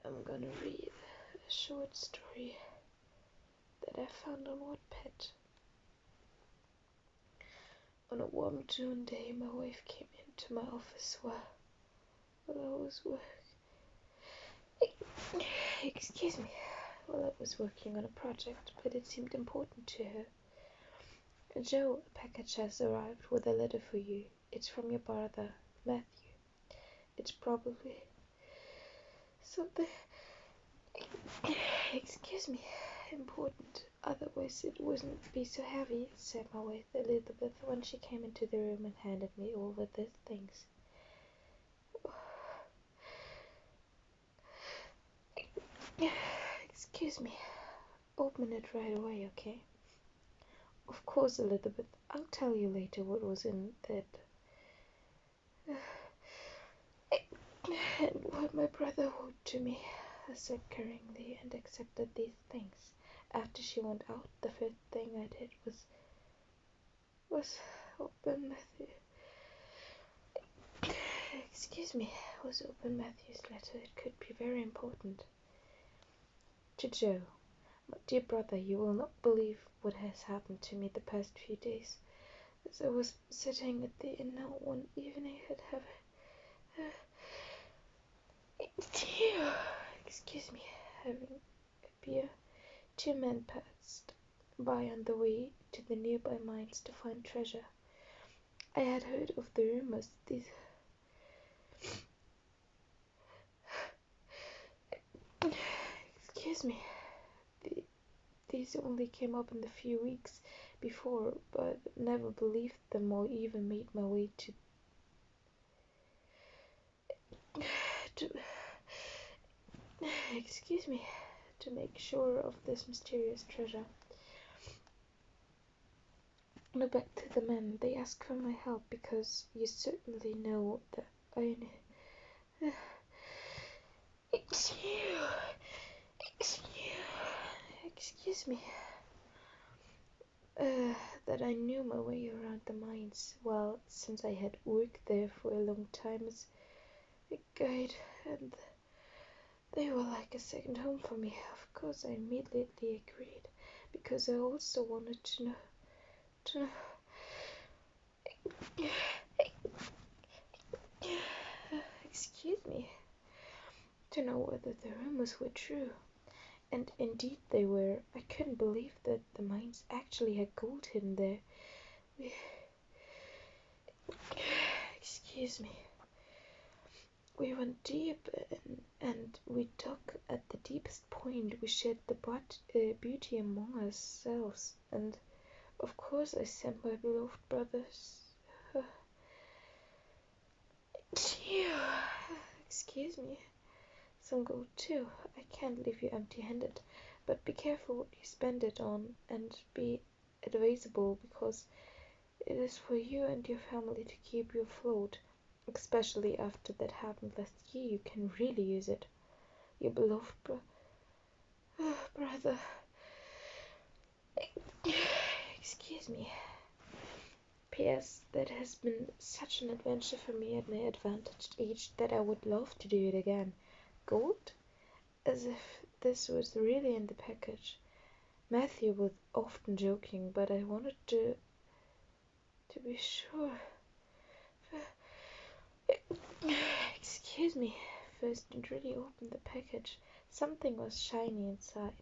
I'm gonna read a short story that I found on Wattpad. On a warm June day, my wife came into my office while I was working on a project, but it seemed important to her. Joe, a package has arrived with a letter for you. It's from your brother, Matthew. It's probably something important, otherwise it wouldn't be so heavy, said my wife Elizabeth when she came into the room and handed me over the things. Excuse me, open it right away, okay? Of course, Elizabeth, I'll tell you later what was in that. And what my brother wrote to me, I said carringly, and accepted these things. After she went out, the first thing I did was open Matthew's letter. It could be very important. To Joe, my dear brother, you will not believe what has happened to me the past few days. As I was sitting at the inn one evening, having a beer, two men passed by on the way to the nearby mines to find treasure. I had heard of the rumors. These only came up in the few weeks before, but never believed them or even made my way to to make sure of this mysterious treasure. No, back to the men. They asked for my help because you certainly know that I excuse me. That I knew my way around the mines. Well, since I had worked there for a long time as a guide, and they were like a second home for me. Of course, I immediately agreed because I also wanted to know. To know whether the rumors were true. And indeed they were. I couldn't believe that the mines actually had gold hidden there. We went deep and we dug at the deepest point. We shared the beauty among ourselves. And of course I sent my beloved brothers. Some gold too. I can't leave you empty-handed, but be careful what you spend it on, and be advisable because it is for you and your family to keep you afloat, especially after that happened last year. You can really use it. Your beloved brother. P.S. That has been such an adventure for me at my advantaged age that I would love to do it again. Gold? As if this was really in the package. Matthew was often joking, but I wanted to be sure. First and really opened the package. Something was shiny inside.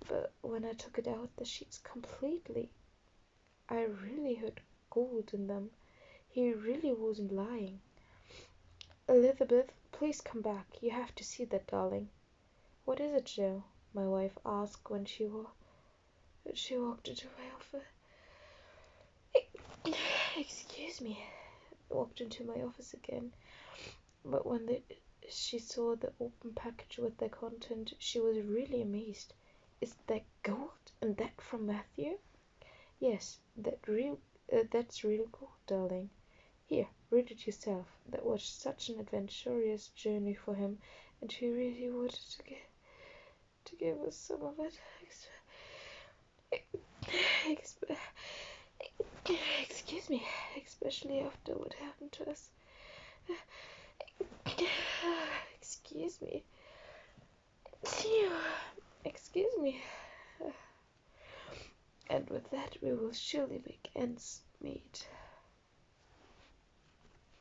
But when I took it out, the sheets completely. I really heard gold in them. He really wasn't lying. Elizabeth, please come back. You have to see that, darling. What is it, Joe? My wife asked when she walked into my office. Walked into my office again. But when she saw the open package with the content, she was really amazed. Is that gold? And that from Matthew? Yes, that's real gold, darling. Here, read it yourself. That was such an adventurous journey for him, and he really wanted to give us some of it. Especially after what happened to us. Excuse me. And with that we will surely make ends meet.